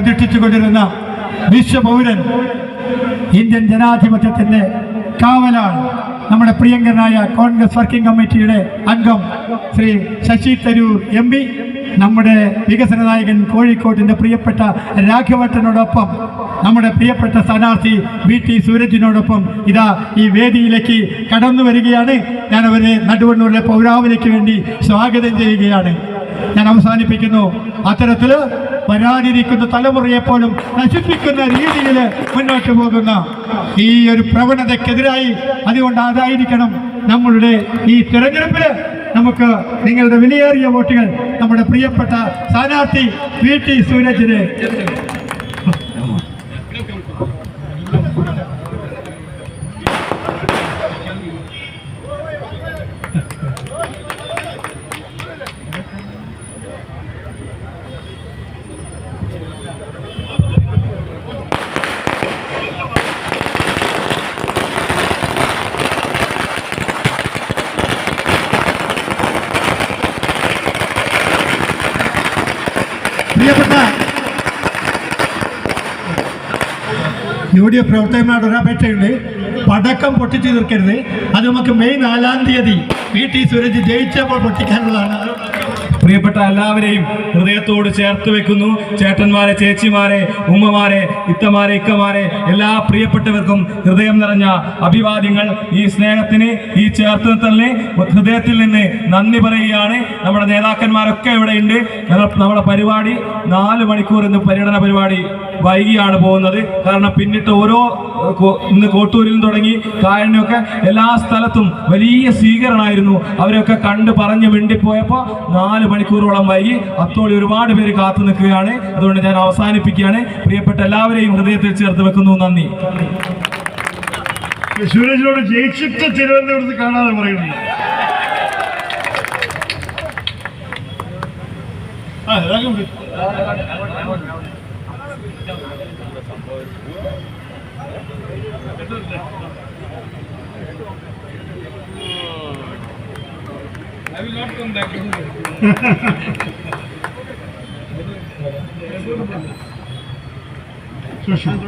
അനുഷ്ഠിച്ചുകൊണ്ടിരുന്ന വിശ്വപൗരൻ, Indian ജനാധിപത്യത്തിൻ്റെ കാവലാൾ, നമ്മുടെ പ്രിയങ്കരനായ കോൺഗ്രസ് വർക്കിംഗ് കമ്മിറ്റിയുടെ അംഗം ശ്രീ ശശി തരൂർ MP, നമ്മുടെ വികസന നായകൻ കോഴിക്കോട്ടിൻ്റെ പ്രിയപ്പെട്ട രാഘവട്ടനോടൊപ്പം നമ്മുടെ പ്രിയപ്പെട്ട സ്ഥാനാർത്ഥി VT സൂരജിനോടൊപ്പം ഇതാ ഈ വേദിയിലേക്ക് കടന്നു വരികയാണ്. ഞാൻ അവരെ നടുവണ്ണൂരിലെ പൗരാവലിക്ക് വേണ്ടി സ്വാഗതം ചെയ്യുകയാണ്. ഞാൻ അവസാനിപ്പിക്കുന്നു. അത്തരത്തിൽ വരാനിരിക്കുന്ന തലമുറയെപ്പോലും നശിപ്പിക്കുന്ന രീതിയിൽ മുന്നോട്ട് പോകുന്ന ഈ ഒരു പ്രവണതയ്ക്കെതിരായി, അതുകൊണ്ട് അതായിരിക്കണം നമ്മളുടെ ഈ തിരഞ്ഞെടുപ്പിൽ നമുക്ക് നിങ്ങളുടെ വിലയേറിയ വോട്ടുകൾ നമ്മുടെ പ്രിയപ്പെട്ട സ്ഥാനാർത്ഥി VT സൂരജിന്. പ്രിയപ്പെട്ട UDF പ്രവർത്തകന്മാരുടെ ഒരു അപേക്ഷയുണ്ട്. പടക്കം പൊട്ടിച്ചു തീർക്കരുത്. അത് നമുക്ക് മെയ് 4-ാം തീയതി VT സൂരജ് ജയിച്ചപ്പോൾ പൊട്ടിക്കാനുള്ളതാണ്. പ്രിയപ്പെട്ട എല്ലാവരെയും ഹൃദയത്തോട് ചേർത്ത് വെക്കുന്നു. ചേട്ടന്മാരെ, ചേച്ചിമാരെ, ഉമ്മമാരെ, ഇത്തമാരെ, ഇക്കമാരെ, എല്ലാ പ്രിയപ്പെട്ടവർക്കും ഹൃദയം നിറഞ്ഞ അഭിവാദ്യങ്ങൾ. ഈ സ്നേഹത്തിന്, ഈ ചേർത്തുനിർത്തലിന് ഹൃദയത്തിൽ നിന്ന് നന്ദി പറയുകയാണ്. നമ്മുടെ നേതാക്കന്മാരൊക്കെ ഇവിടെയുണ്ട്. നമ്മുടെ പരിപാടി 4 മണിക്കൂർ ഇന്ന് പര്യടന പരിപാടി വൈകിയാണ് പോകുന്നത്. കാരണം പിന്നിട്ട് ഇന്ന് കോട്ടൂരിൽ തുടങ്ങി കായലിനൊക്കെ എല്ലാ സ്ഥലത്തും വലിയ സ്വീകരണമായിരുന്നു. അവരൊക്കെ കണ്ട് പറഞ്ഞ് മിണ്ടിപ്പോയപ്പോൾ 4 മണിക്കൂറോളം വൈകി. അത്തോളി ഒരുപാട് പേര് കാത്തു നിൽക്കുകയാണ്. അതുകൊണ്ട് ഞാൻ അവസാനിപ്പിക്കുകയാണ്. പ്രിയപ്പെട്ട എല്ലാവരെയും ഹൃദയത്തിൽ ചേർത്ത് വെക്കുന്നു. നന്ദി. സൂരജിനോട് ജയിച്ചിട്ട് തിരുവനന്തപുരത്ത് കാണാതെ പറയുന്നു. I will not come back. Sure.